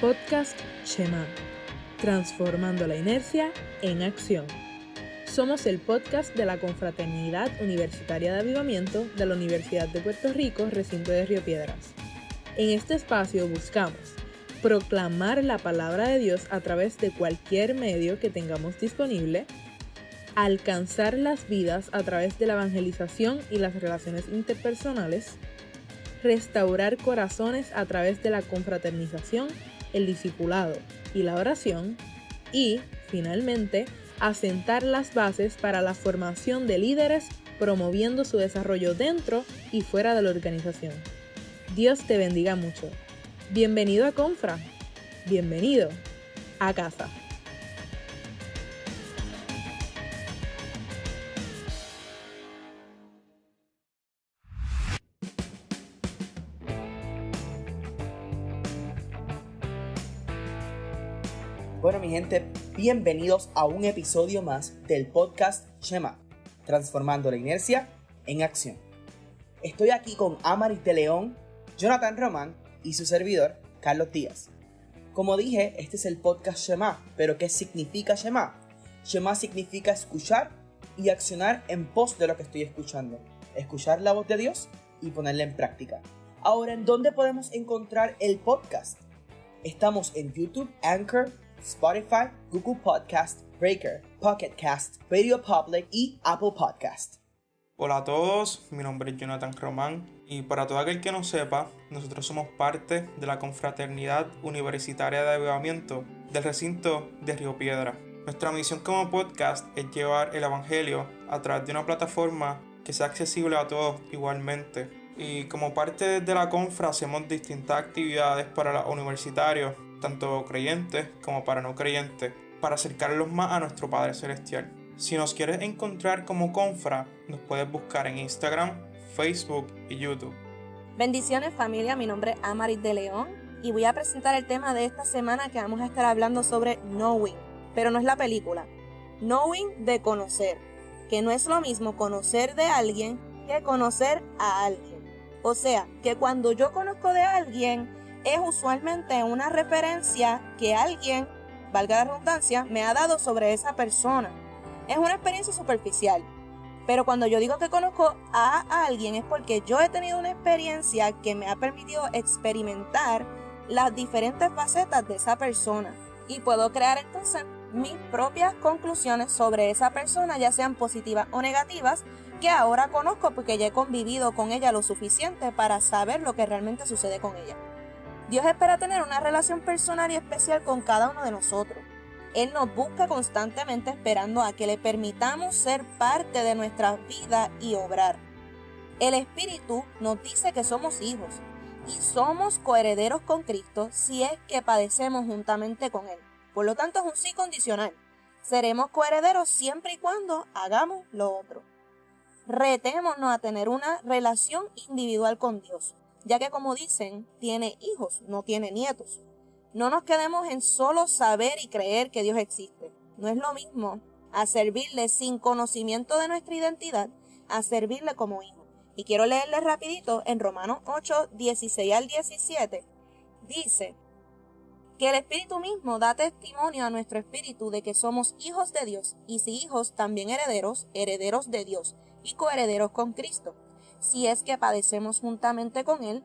Podcast Shema, transformando la inercia en acción. Somos el podcast de la Confraternidad Universitaria de Avivamiento de la Universidad de Puerto Rico, recinto de Río Piedras. En este espacio buscamos proclamar la palabra de Dios a través de cualquier medio que tengamos disponible, alcanzar las vidas a través de la evangelización y las relaciones interpersonales, restaurar corazones a través de la confraternización, el discipulado y la oración, y, finalmente, asentar las bases para la formación de líderes promoviendo su desarrollo dentro y fuera de la organización. Dios te bendiga mucho. Bienvenido a Confra. Bienvenido a casa. Bueno, mi gente, bienvenidos a un episodio más del podcast Shema, transformando la inercia en acción. Estoy aquí con Amaris de León, Jonathan Román y su servidor, Carlos Díaz. Como dije, este es el podcast Shema, pero ¿qué significa Shema? Shema significa escuchar y accionar en pos de lo que estoy escuchando. Escuchar la voz de Dios y ponerla en práctica. Ahora, ¿en dónde podemos encontrar el podcast? Estamos en YouTube, Anchor, Spotify, Google Podcast, Breaker, Pocket Cast, Radio Public y Apple Podcast. Hola a todos, mi nombre es Jonathan Román y para todo aquel que no sepa, nosotros somos parte de la Confraternidad Universitaria de Avivamiento del recinto de Río Piedras. Nuestra misión como podcast es llevar el evangelio a través de una plataforma que sea accesible a todos igualmente. Y como parte de la confra hacemos distintas actividades para los universitarios, tanto creyentes como para no creyentes, para acercarlos más a nuestro Padre Celestial. Si nos quieres encontrar como confra, nos puedes buscar en Instagram, Facebook y YouTube. Bendiciones familia, mi nombre es Amaris de León y voy a presentar el tema de esta semana que vamos a estar hablando sobre Knowing, pero no es la película. Knowing de conocer, que no es lo mismo conocer de alguien que conocer a alguien. O sea, que cuando yo conozco de alguien, es usualmente una referencia que alguien, valga la redundancia, me ha dado sobre esa persona. Es una experiencia superficial. Pero cuando yo digo que conozco a alguien es porque yo he tenido una experiencia que me ha permitido experimentar las diferentes facetas de esa persona. Y puedo crear entonces mis propias conclusiones sobre esa persona, ya sean positivas o negativas, que ahora conozco porque ya he convivido con ella lo suficiente para saber lo que realmente sucede con ella. Dios espera tener una relación personal y especial con cada uno de nosotros. Él nos busca constantemente esperando a que le permitamos ser parte de nuestra vida y obrar. El Espíritu nos dice que somos hijos y somos coherederos con Cristo si es que padecemos juntamente con Él. Por lo tanto, es un sí condicional. Seremos coherederos siempre y cuando hagamos lo otro. Retémonos a tener una relación individual con Dios, ya que como dicen, tiene hijos, no tiene nietos. No nos quedemos en solo saber y creer que Dios existe. No es lo mismo a servirle sin conocimiento de nuestra identidad, a servirle como hijo. Y quiero leerle rapidito en Romanos 8, 16 al 17. Dice que el Espíritu mismo da testimonio a nuestro espíritu de que somos hijos de Dios, y si hijos también herederos, herederos de Dios y coherederos con Cristo, si es que padecemos juntamente con Él,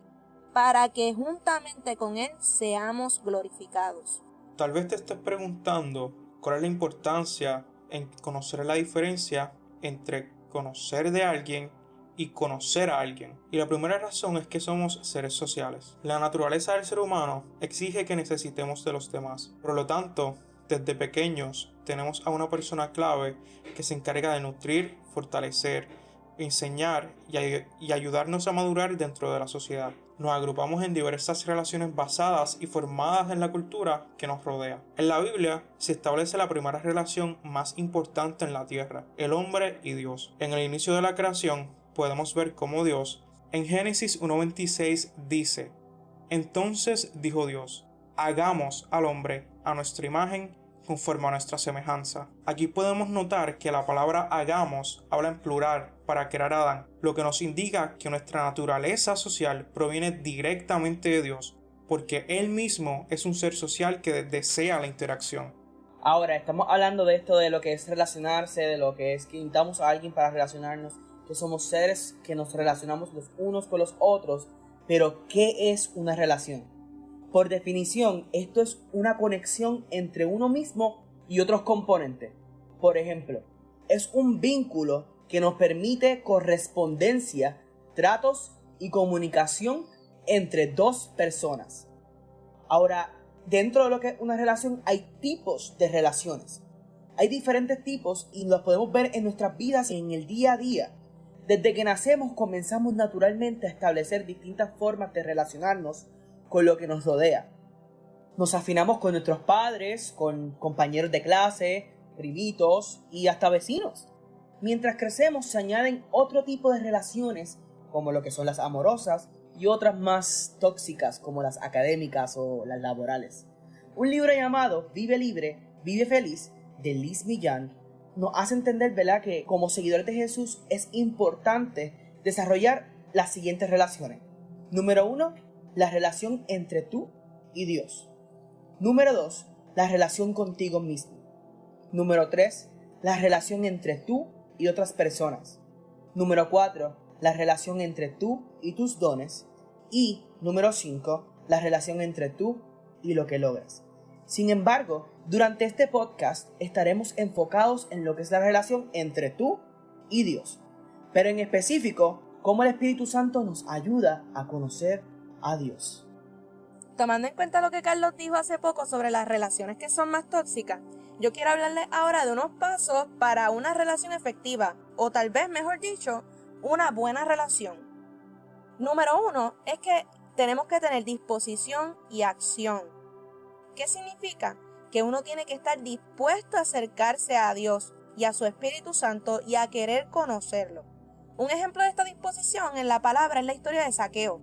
para que juntamente con Él seamos glorificados. Tal vez te estés preguntando cuál es la importancia en conocer la diferencia entre conocer de alguien y conocer a alguien. Y la primera razón es que somos seres sociales. La naturaleza del ser humano exige que necesitemos de los demás. Por lo tanto, desde pequeños tenemos a una persona clave que se encarga de nutrir, fortalecer, enseñar y ayudarnos a madurar dentro de la sociedad. Nos agrupamos en diversas relaciones basadas y formadas en la cultura que nos rodea. En la Biblia se establece la primera relación más importante en la tierra, el hombre y Dios. En el inicio de la creación podemos ver cómo Dios, en Génesis 1:26 dice: Entonces dijo Dios, hagamos al hombre a nuestra imagen, conforme a nuestra semejanza. Aquí podemos notar que la palabra hagamos habla en plural para crear a Adán, lo que nos indica que nuestra naturaleza social proviene directamente de Dios, porque él mismo es un ser social que desea la interacción. Ahora, estamos hablando de esto, de lo que es relacionarse, de lo que es que invitamos a alguien para relacionarnos, que somos seres que nos relacionamos los unos con los otros, pero ¿qué es una relación? Por definición, esto es una conexión entre uno mismo y otros componentes. Por ejemplo, es un vínculo que nos permite correspondencia, tratos y comunicación entre dos personas. Ahora, dentro de lo que es una relación hay tipos de relaciones. Hay diferentes tipos y los podemos ver en nuestras vidas en el día a día. Desde que nacemos comenzamos naturalmente a establecer distintas formas de relacionarnos con lo que nos rodea. Nos afinamos con nuestros padres, con compañeros de clase, primitos y hasta vecinos. Mientras crecemos se añaden otro tipo de relaciones como lo que son las amorosas y otras más tóxicas como las académicas o las laborales. Un libro llamado Vive Libre, Vive Feliz de Liz Millán nos hace entender, ¿verdad?, que como seguidores de Jesús es importante desarrollar las siguientes relaciones. Número 1, la relación entre tú y Dios. Número 2, la relación contigo mismo. Número 3, la relación entre tú y otras personas. Número 4, la relación entre tú y tus dones. Y número 5, la relación entre tú y lo que logras. Sin embargo, durante este podcast estaremos enfocados en lo que es la relación entre tú y Dios. Pero en específico, cómo el Espíritu Santo nos ayuda a conocer a Dios. Tomando en cuenta lo que Carlos dijo hace poco sobre las relaciones que son más tóxicas, yo quiero hablarles ahora de unos pasos para una relación efectiva, o tal vez, mejor dicho, una buena relación. Número 1 es que tenemos que tener disposición y acción. ¿Qué significa? Que uno tiene que estar dispuesto a acercarse a Dios y a su Espíritu Santo y a querer conocerlo. Un ejemplo de esta disposición en la palabra es la historia de Zaqueo,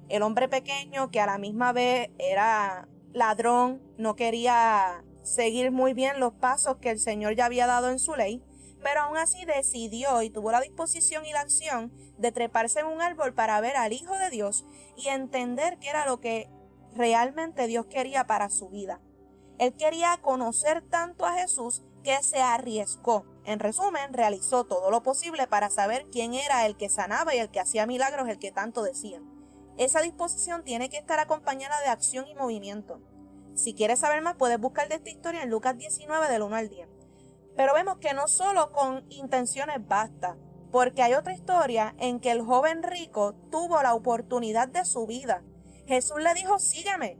el hombre pequeño que a la misma vez era ladrón, no quería seguir muy bien los pasos que el Señor ya había dado en su ley, pero aún así decidió y tuvo la disposición y la acción de treparse en un árbol para ver al Hijo de Dios y entender qué era lo que realmente Dios quería para su vida. Él quería conocer tanto a Jesús que se arriesgó. En resumen, realizó todo lo posible para saber quién era el que sanaba y el que hacía milagros, el que tanto decían. Esa disposición tiene que estar acompañada de acción y movimiento. Si quieres saber más, puedes buscar de esta historia en Lucas 19 del 1 al 10. Pero vemos que no solo con intenciones basta, porque hay otra historia en que el joven rico tuvo la oportunidad de su vida. Jesús le dijo, sígueme.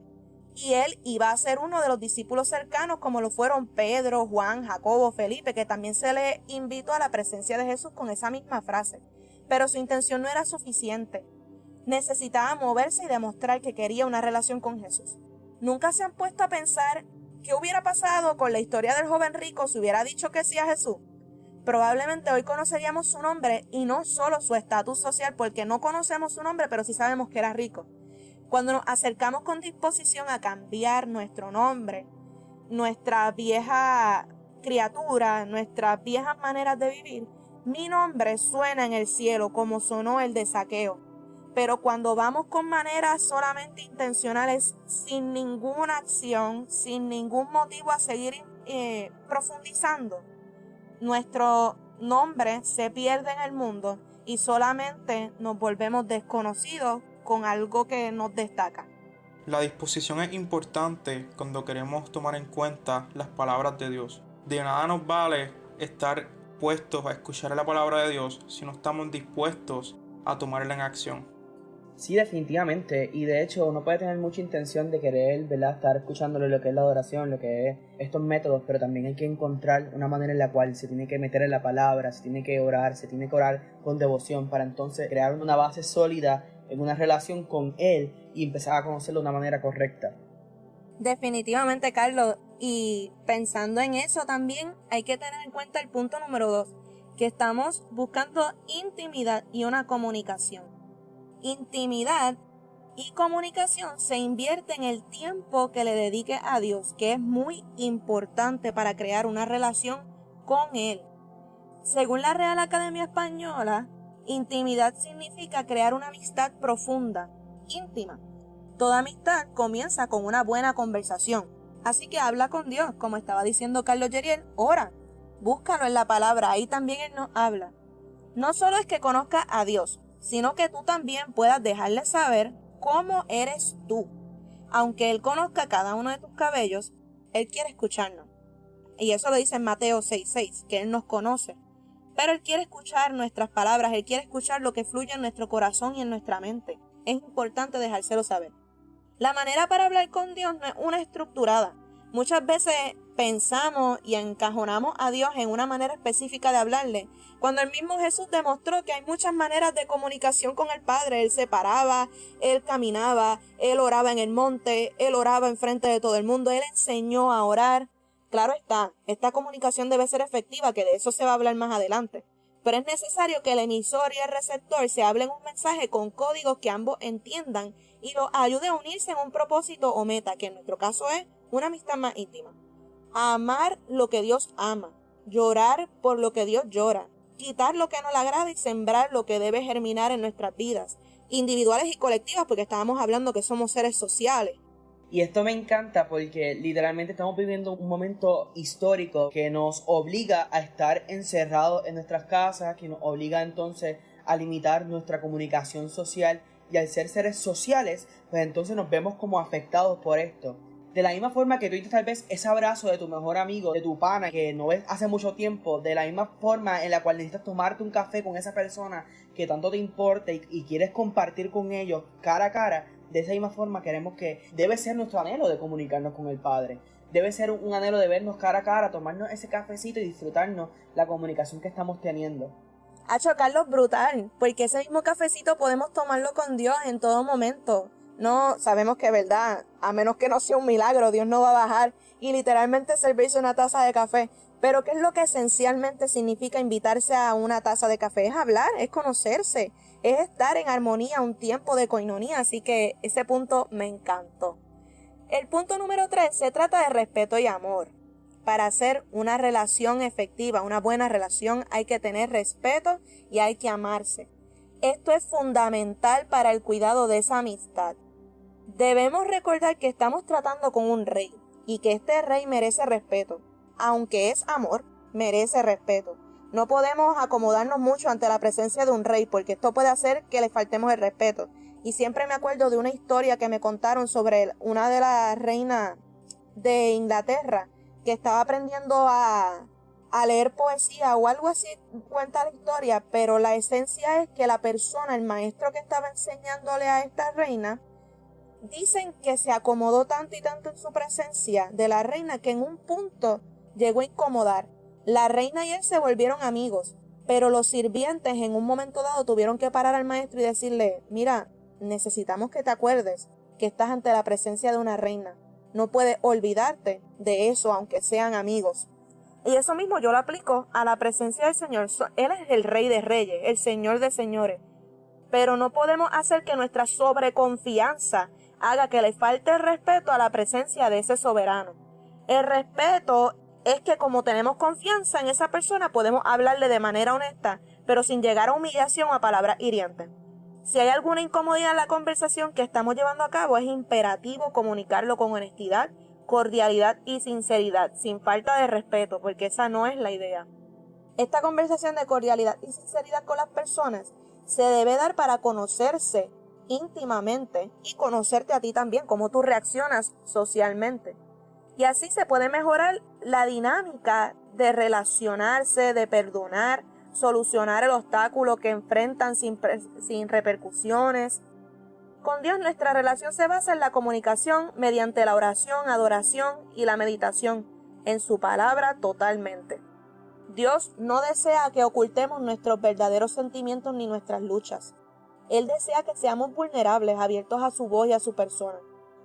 Y él iba a ser uno de los discípulos cercanos, como lo fueron Pedro, Juan, Jacobo, Felipe, que también se le invitó a la presencia de Jesús con esa misma frase. Pero su intención no era suficiente. Necesitaba moverse y demostrar que quería una relación con Jesús. ¿Nunca se han puesto a pensar qué hubiera pasado con la historia del joven rico si hubiera dicho que sí a Jesús? Probablemente hoy conoceríamos su nombre y no solo su estatus social, porque no conocemos su nombre, pero sí sabemos que era rico. Cuando nos acercamos con disposición a cambiar nuestro nombre, nuestra vieja criatura, nuestras viejas maneras de vivir, mi nombre suena en el cielo como sonó el de Zaqueo. Pero cuando vamos con maneras solamente intencionales, sin ninguna acción, sin ningún motivo a seguir profundizando, nuestro nombre se pierde en el mundo y solamente nos volvemos desconocidos con algo que nos destaca. La disposición es importante cuando queremos tomar en cuenta las palabras de Dios. De nada nos vale estar puestos a escuchar la palabra de Dios si no estamos dispuestos a tomarla en acción. Sí, definitivamente. Y de hecho uno puede tener mucha intención de querer, ¿verdad?, estar escuchándole lo que es la adoración, lo que es estos métodos, pero también hay que encontrar una manera en la cual se tiene que meter en la palabra, se tiene que orar con devoción para entonces crear una base sólida en una relación con Él y empezar a conocerlo de una manera correcta. Definitivamente, Carlos. Y pensando en eso también hay que tener en cuenta el punto número 2, que estamos buscando intimidad y una comunicación. Intimidad y comunicación se invierte en el tiempo que le dedique a Dios, que es muy importante para crear una relación con Él. Según la Real Academia Española, intimidad significa crear una amistad profunda, íntima, Toda amistad comienza con una buena conversación. Así que habla con Dios, como estaba diciendo Carlos Yeriel, ora, búscalo en la palabra, ahí también Él nos habla. No solo es que conozcas a Dios, sino que tú también puedas dejarle saber cómo eres tú. Aunque Él conozca cada uno de tus cabellos, Él quiere escucharnos. Y eso lo dice en Mateo 6:6, que Él nos conoce. Pero Él quiere escuchar nuestras palabras, Él quiere escuchar lo que fluye en nuestro corazón y en nuestra mente. Es importante dejárselo saber. La manera para hablar con Dios no es una estructurada. Muchas veces pensamos y encajonamos a Dios en una manera específica de hablarle, cuando el mismo Jesús demostró que hay muchas maneras de comunicación con el Padre. Él se paraba, Él caminaba, Él oraba en el monte, Él oraba enfrente de todo el mundo, Él enseñó a orar. Claro está, esta comunicación debe ser efectiva, que de eso se va a hablar más adelante. Pero es necesario que el emisor y el receptor se hablen un mensaje con códigos que ambos entiendan y los ayude a unirse en un propósito o meta, que en nuestro caso es una amistad más íntima. Amar lo que Dios ama, llorar por lo que Dios llora, quitar lo que no le agrada y sembrar lo que debe germinar en nuestras vidas, individuales y colectivas, porque estábamos hablando que somos seres sociales. Y esto me encanta porque literalmente estamos viviendo un momento histórico que nos obliga a estar encerrados en nuestras casas, que nos obliga entonces a limitar nuestra comunicación social, y al ser seres sociales, pues entonces nos vemos como afectados por esto. De la misma forma que tú dices tal vez ese abrazo de tu mejor amigo, de tu pana que no ves hace mucho tiempo, de la misma forma en la cual necesitas tomarte un café con esa persona que tanto te importa y quieres compartir con ellos cara a cara, de esa misma forma queremos que debe ser nuestro anhelo de comunicarnos con el Padre. Debe ser un anhelo de vernos cara a cara, tomarnos ese cafecito y disfrutarnos la comunicación que estamos teniendo. A chocarlos brutal, porque ese mismo cafecito podemos tomarlo con Dios en todo momento. No, sabemos que es verdad, a menos que no sea un milagro, Dios no va a bajar y literalmente servirse una taza de café. Pero ¿qué es lo que esencialmente significa invitarse a una taza de café? Es hablar, es conocerse, es estar en armonía, un tiempo de coinonía, así que ese punto me encantó. El punto número 3 se trata de respeto y amor. Para hacer una relación efectiva, una buena relación, hay que tener respeto y hay que amarse. Esto es fundamental para el cuidado de esa amistad. Debemos recordar que estamos tratando con un rey y que este rey merece respeto. Aunque es amor, merece respeto. No podemos acomodarnos mucho ante la presencia de un rey porque esto puede hacer que le faltemos el respeto. Y siempre me acuerdo de una historia que me contaron sobre una de las reinas de Inglaterra que estaba aprendiendo a leer poesía o algo así, cuenta la historia, pero la esencia es que la persona, el maestro que estaba enseñándole a esta reina, dicen que se acomodó tanto y tanto en su presencia de la reina que en un punto llegó a incomodar. La reina y él se volvieron amigos, pero los sirvientes en un momento dado tuvieron que parar al maestro y decirle, mira, necesitamos que te acuerdes que estás ante la presencia de una reina. No puedes olvidarte de eso, aunque sean amigos. Y eso mismo yo lo aplico a la presencia del Señor. Él es el Rey de Reyes, el Señor de Señores. Pero no podemos hacer que nuestra sobreconfianza haga que le falte el respeto a la presencia de ese soberano. El respeto es que como tenemos confianza en esa persona, podemos hablarle de manera honesta, pero sin llegar a humillación o a palabras hirientes. Si hay alguna incomodidad en la conversación que estamos llevando a cabo, es imperativo comunicarlo con honestidad, cordialidad y sinceridad, sin falta de respeto, porque esa no es la idea. Esta conversación de cordialidad y sinceridad con las personas se debe dar para conocerse íntimamente y conocerte a ti también, cómo tú reaccionas socialmente. Y así se puede mejorar la dinámica de relacionarse, de perdonar, solucionar el obstáculo que enfrentan sin repercusiones. Con Dios nuestra relación se basa en la comunicación mediante la oración, adoración y la meditación en su palabra totalmente. Dios no desea que ocultemos nuestros verdaderos sentimientos ni nuestras luchas. Él desea que seamos vulnerables, abiertos a su voz y a su persona.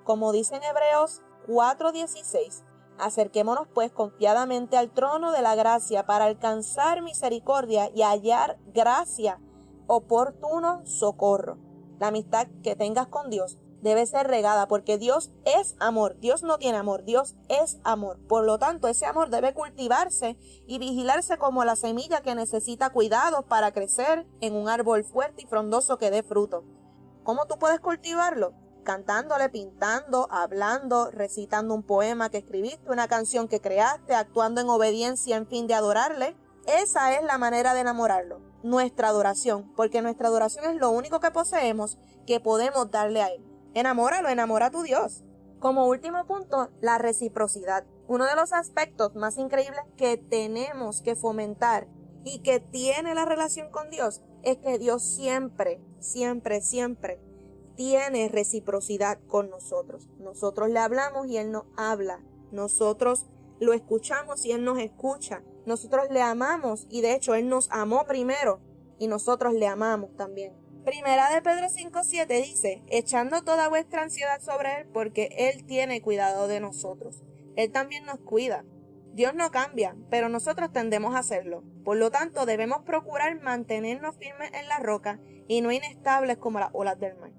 Como dice en Hebreos 4:16, acerquémonos pues confiadamente al trono de la gracia para alcanzar misericordia y hallar gracia, oportuno socorro. La amistad que tengas con Dios debe ser regada porque Dios es amor. Dios no tiene amor, Dios es amor. Por lo tanto, ese amor debe cultivarse y vigilarse como la semilla que necesita cuidados para crecer en un árbol fuerte y frondoso que dé fruto. ¿Cómo tú puedes cultivarlo? cantándole, pintando, hablando, recitando un poema que escribiste, una canción que creaste, actuando en obediencia en fin de adorarle. Esa es la manera de enamorarlo, nuestra adoración, porque nuestra adoración es lo único que poseemos que podemos darle a Él. Enamóralo, enamora a tu Dios. Como último punto, la reciprocidad. Uno de los aspectos más increíbles que tenemos que fomentar y que tiene la relación con Dios es que Dios siempre tiene reciprocidad con nosotros. Nosotros le hablamos y Él nos habla. Nosotros lo escuchamos y Él nos escucha. Nosotros le amamos y de hecho Él nos amó primero y nosotros le amamos también. Primera de Pedro 5:7 dice, echando toda vuestra ansiedad sobre Él porque Él tiene cuidado de nosotros. Él también nos cuida. Dios no cambia, pero nosotros tendemos a hacerlo. Por lo tanto, debemos procurar mantenernos firmes en la roca y no inestables como las olas del mar.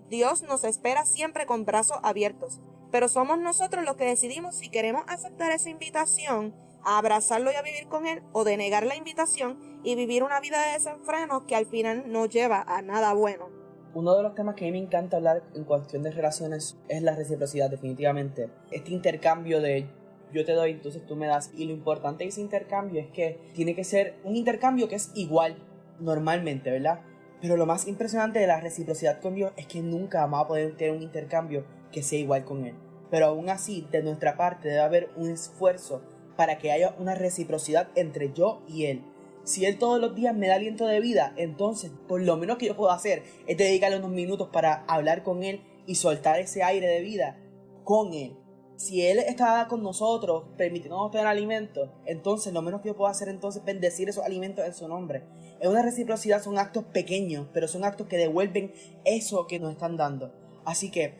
Dios nos espera siempre con brazos abiertos, pero somos nosotros los que decidimos si queremos aceptar esa invitación, a abrazarlo y a vivir con Él, o de negar la invitación y vivir una vida de desenfreno que al final no lleva a nada bueno. Uno de los temas que a mí me encanta hablar en cuestión de relaciones es la reciprocidad, definitivamente. Este intercambio de yo te doy, entonces tú me das. Y lo importante de ese intercambio es que tiene que ser un intercambio que es igual normalmente, ¿verdad? Pero lo más impresionante de la reciprocidad con Dios es que nunca vamos a poder tener un intercambio que sea igual con Él. Pero aún así, de nuestra parte debe haber un esfuerzo para que haya una reciprocidad entre yo y Él. Si Él todos los días me da aliento de vida, entonces por lo menos que yo puedo hacer es dedicarle unos minutos para hablar con Él y soltar ese aire de vida con Él. Si Él está con nosotros, permitiéndonos tener alimento, entonces lo menos que yo puedo hacer entonces es bendecir esos alimentos en su nombre. Es una reciprocidad, son actos pequeños, pero son actos que devuelven eso que nos están dando. Así que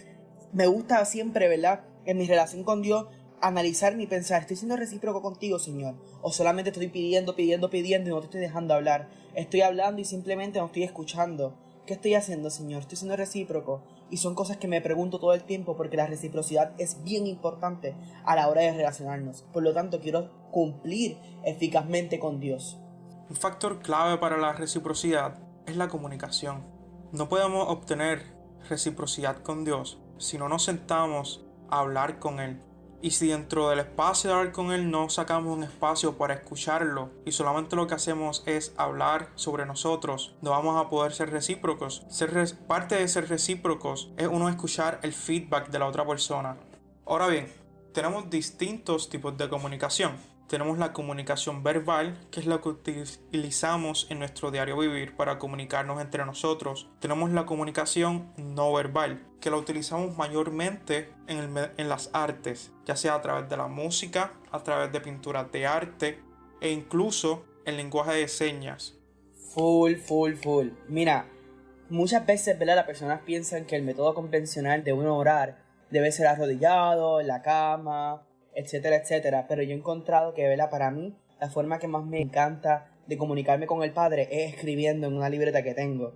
me gusta siempre, ¿verdad?, en mi relación con Dios, analizar y pensar, ¿estoy siendo recíproco contigo, Señor? ¿O solamente estoy pidiendo y no te estoy dejando hablar? Estoy hablando y simplemente no estoy escuchando. ¿Qué estoy haciendo, Señor? ¿Estoy siendo recíproco? Y son cosas que me pregunto todo el tiempo porque la reciprocidad es bien importante a la hora de relacionarnos. Por lo tanto, quiero cumplir eficazmente con Dios. Un factor clave para la reciprocidad es la comunicación. No podemos obtener reciprocidad con Dios si no nos sentamos a hablar con Él. Y si dentro del espacio de hablar con Él no sacamos un espacio para escucharlo y solamente lo que hacemos es hablar sobre nosotros, no vamos a poder ser recíprocos. Parte de ser recíprocos es uno escuchar el feedback de la otra persona. Ahora bien, tenemos distintos tipos de comunicación. Tenemos la comunicación verbal, que es la que utilizamos en nuestro diario vivir para comunicarnos entre nosotros. Tenemos la comunicación no verbal, que la utilizamos mayormente en las artes, ya sea a través de la música, a través de pinturas de arte e incluso el lenguaje de señas. Full. Mira, muchas veces, ¿verdad?, las personas piensan que el método convencional de uno orar debe ser arrodillado, en la cama, etcétera, pero yo he encontrado que, ¿verdad?, para mí la forma que más me encanta de comunicarme con el Padre es escribiendo en una libreta que tengo,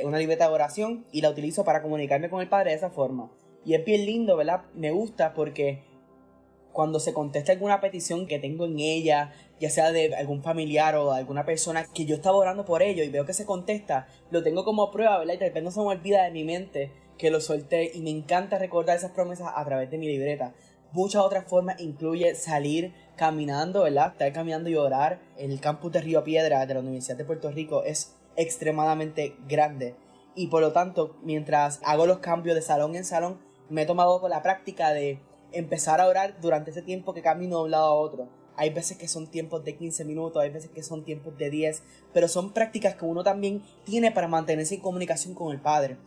una libreta de oración, y la utilizo para comunicarme con el Padre de esa forma. Y es bien lindo, ¿verdad? Me gusta porque cuando se contesta alguna petición que tengo en ella, ya sea de algún familiar o de alguna persona que yo estaba orando por ello y veo que se contesta, lo tengo como prueba, ¿verdad? Y tal vez no se me olvida de mi mente que lo solté, y me encanta recordar esas promesas a través de mi libreta. Muchas otras formas incluye salir caminando, ¿verdad? Estar caminando y orar. El campus de Río Piedra de la Universidad de Puerto Rico es extremadamente grande. Y por lo tanto, mientras hago los cambios de salón en salón, me he tomado con la práctica de empezar a orar durante ese tiempo que camino de un lado a otro. Hay veces que son tiempos de 15 minutos, hay veces que son tiempos de 10, pero son prácticas que uno también tiene para mantenerse en comunicación con el Padre.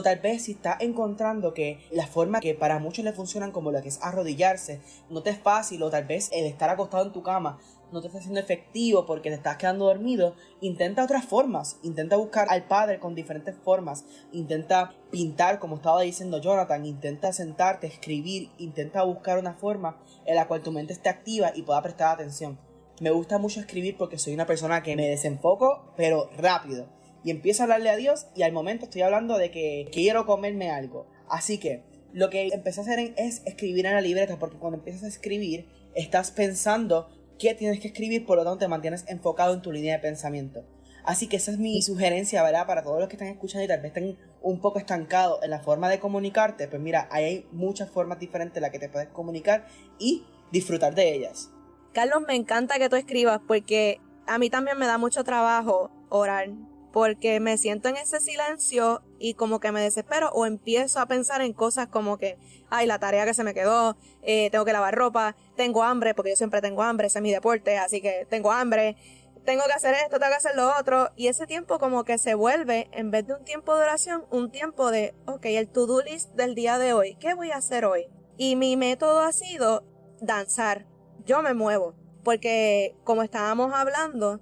Tal vez si estás encontrando que la forma que para muchos le funcionan, como la que es arrodillarse, no te es fácil, o tal vez el estar acostado en tu cama no te está siendo efectivo porque te estás quedando dormido, intenta otras formas, intenta buscar al Padre con diferentes formas, intenta pintar como estaba diciendo Jonathan, intenta sentarte, escribir, intenta buscar una forma en la cual tu mente esté activa y pueda prestar atención. Me gusta mucho escribir porque soy una persona que me desenfoco, pero rápido. Y empiezo a hablarle a Dios y al momento estoy hablando de que quiero comerme algo. Así que lo que empecé a hacer es escribir en la libreta, porque cuando empiezas a escribir estás pensando qué tienes que escribir, por lo tanto te mantienes enfocado en tu línea de pensamiento. Así que esa es mi sugerencia, ¿verdad?, para todos los que están escuchando y tal vez están un poco estancado en la forma de comunicarte, pues mira, ahí hay muchas formas diferentes en las que te puedes comunicar y disfrutar de ellas. Carlos, me encanta que tú escribas porque a mí también me da mucho trabajo orar, porque me siento en ese silencio y como que me desespero o empiezo a pensar en cosas como que, ay, la tarea que se me quedó, tengo que lavar ropa, tengo hambre, porque yo siempre tengo hambre, ese es mi deporte, así que tengo hambre, tengo que hacer esto, tengo que hacer lo otro, y ese tiempo como que se vuelve, en vez de un tiempo de oración, un tiempo de, ok, el to-do list del día de hoy, ¿qué voy a hacer hoy? Y mi método ha sido danzar, yo me muevo, porque como estábamos hablando,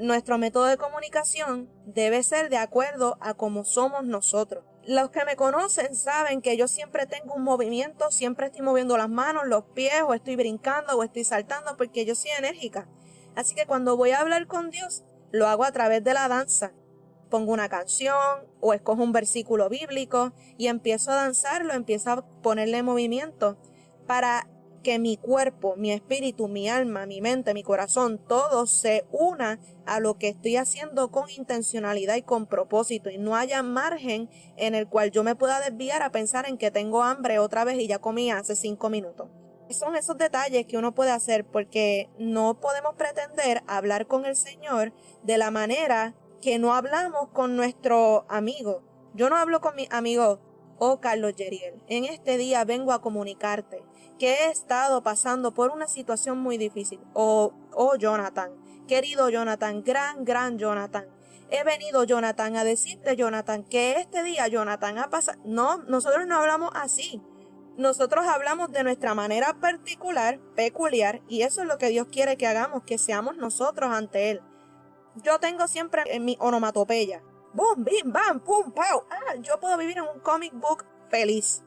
nuestro método de comunicación debe ser de acuerdo a cómo somos nosotros. Los que me conocen saben que yo siempre tengo un movimiento, siempre estoy moviendo las manos, los pies, o estoy brincando, o estoy saltando, porque yo soy enérgica. Así que cuando voy a hablar con Dios, lo hago a través de la danza. Pongo una canción o escojo un versículo bíblico y empiezo a danzarlo, empiezo a ponerle movimiento para que mi cuerpo, mi espíritu, mi alma, mi mente, mi corazón, todo se una a lo que estoy haciendo con intencionalidad y con propósito y no haya margen en el cual yo me pueda desviar a pensar en que tengo hambre otra vez y ya comí hace 5 minutos. Son esos detalles que uno puede hacer porque no podemos pretender hablar con el Señor de la manera que no hablamos con nuestro amigo. Yo no hablo con mi amigo, Carlos Yeriel, en este día vengo a comunicarte que he estado pasando por una situación muy difícil. Jonathan, querido Jonathan, gran Jonathan. He venido, Jonathan, a decirte, Jonathan, que este día, Jonathan, ha pasado. No, nosotros no hablamos así. Nosotros hablamos de nuestra manera peculiar, y eso es lo que Dios quiere que hagamos, que seamos nosotros ante Él. Yo tengo siempre en mi onomatopeya, boom, bim, bam, pum, pau. Yo puedo vivir en un comic book feliz.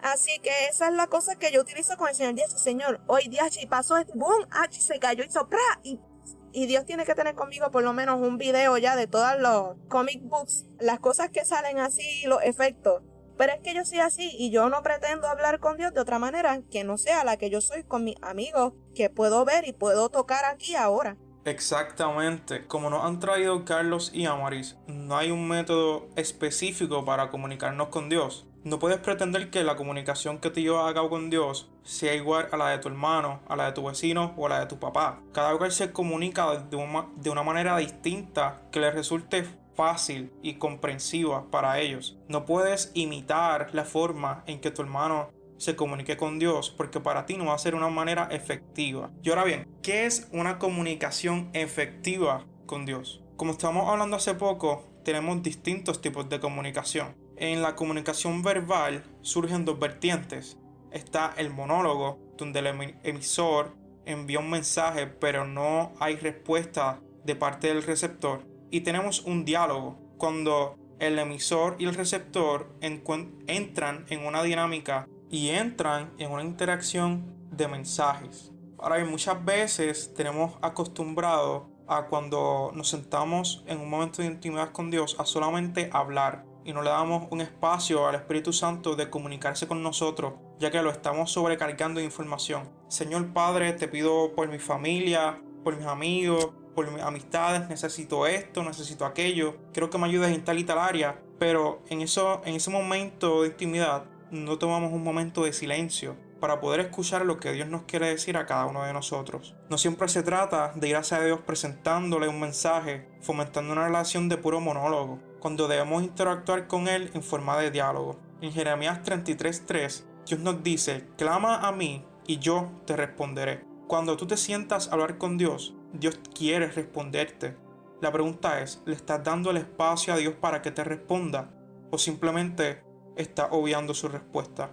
Así que esa es la cosa que yo utilizo con el Señor. Dice, Señor, hoy día si pasó este boom, se cayó, hizo pra, y Dios tiene que tener conmigo por lo menos un video ya de todos los comic books, las cosas que salen así, los efectos. Pero es que yo soy así y yo no pretendo hablar con Dios de otra manera que no sea la que yo soy con mis amigos, que puedo ver y puedo tocar aquí ahora. Exactamente. Como nos han traído Carlos y Amaris, no hay un método específico para comunicarnos con Dios. No puedes pretender que la comunicación que yo haga con Dios sea igual a la de tu hermano, a la de tu vecino o a la de tu papá. Cada cual se comunica de una manera distinta que le resulte fácil y comprensiva para ellos. No puedes imitar la forma en que tu hermano se comunique con Dios, porque para ti no va a ser una manera efectiva. Y ahora bien, ¿qué es una comunicación efectiva con Dios? Como estamos hablando hace poco, tenemos distintos tipos de comunicación. En la comunicación verbal surgen dos vertientes. Está el monólogo, donde el emisor envía un mensaje, pero no hay respuesta de parte del receptor. Y tenemos un diálogo, cuando el emisor y el receptor entran en una dinámica y entran en una interacción de mensajes. Ahora bien, muchas veces tenemos acostumbrado a cuando nos sentamos en un momento de intimidad con Dios a solamente hablar y no le damos un espacio al Espíritu Santo de comunicarse con nosotros, ya que lo estamos sobrecargando de información. Señor Padre, te pido por mi familia, por mis amigos, por mis amistades, necesito esto, necesito aquello, quiero que me ayudes en tal y tal área, pero en ese momento de intimidad no tomamos un momento de silencio para poder escuchar lo que Dios nos quiere decir a cada uno de nosotros. No siempre se trata de ir hacia Dios presentándole un mensaje, fomentando una relación de puro monólogo, cuando debemos interactuar con Él en forma de diálogo. En Jeremías 33:3, Dios nos dice, clama a mí y yo te responderé. Cuando tú te sientas a hablar con Dios, Dios quiere responderte. La pregunta es, ¿le estás dando el espacio a Dios para que te responda? ¿O simplemente estás obviando su respuesta?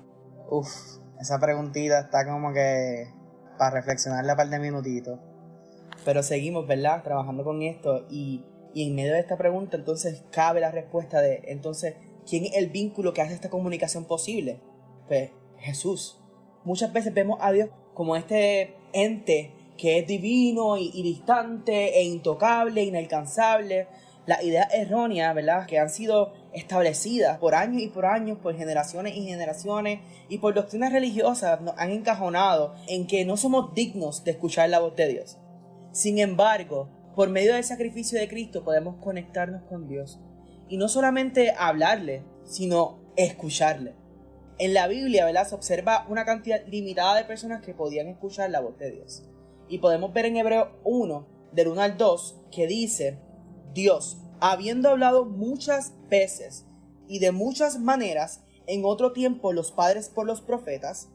Esa preguntita está como que para reflexionarla un par de minutitos. Pero seguimos, ¿verdad? Trabajando con esto y en medio de esta pregunta entonces cabe la respuesta de, entonces, ¿quién es el vínculo que hace esta comunicación posible? Pues Jesús. Muchas veces vemos a Dios como este ente que es divino y distante e intocable, inalcanzable. Las ideas erróneas, ¿verdad?, que han sido establecidas por años y por años, por generaciones y generaciones, y por doctrinas religiosas nos han encajonado en que no somos dignos de escuchar la voz de Dios. Sin embargo, por medio del sacrificio de Cristo podemos conectarnos con Dios. Y no solamente hablarle, sino escucharle. En la Biblia, ¿verdad?, se observa una cantidad limitada de personas que podían escuchar la voz de Dios. Y podemos ver en Hebreo 1, del 1 al 2, que dice: Dios, habiendo hablado muchas veces y de muchas maneras en otro tiempo los padres por los profetas,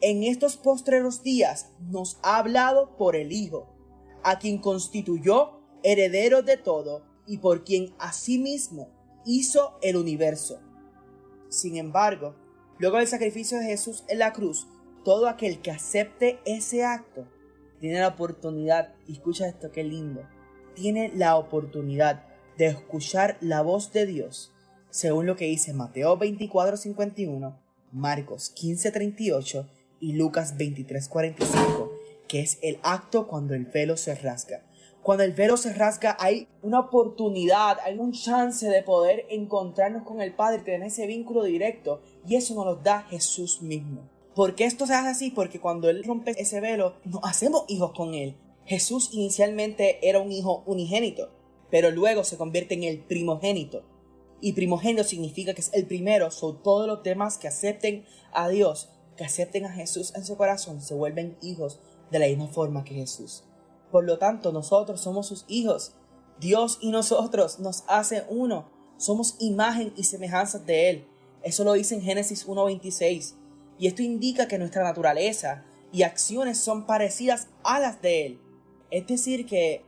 en estos postreros días nos ha hablado por el Hijo, a quien constituyó heredero de todo y por quien asimismo hizo el universo. Sin embargo, luego del sacrificio de Jesús en la cruz, todo aquel que acepte ese acto tiene la oportunidad, y escucha esto qué lindo, tiene la oportunidad de escuchar la voz de Dios, según lo que dice Mateo 24:51, Marcos 15:38 y Lucas 23:45, que es el acto cuando el velo se rasga. Cuando el velo se rasga hay una oportunidad, hay un chance de poder encontrarnos con el Padre, tener ese vínculo directo, y eso nos lo da Jesús mismo. ¿Por qué esto se hace así? Porque cuando Él rompe ese velo, nos hacemos hijos con Él. Jesús inicialmente era un hijo unigénito, pero luego se convierte en el primogénito. Y primogénito significa que es el primero, son todos los demás que acepten a Dios, que acepten a Jesús en su corazón, se vuelven hijos de la misma forma que Jesús. Por lo tanto, nosotros somos sus hijos. Dios y nosotros nos hace uno. Somos imagen y semejanza de Él. Eso lo dice en Génesis 1:26. Y esto indica que nuestra naturaleza y acciones son parecidas a las de Él. Es decir, que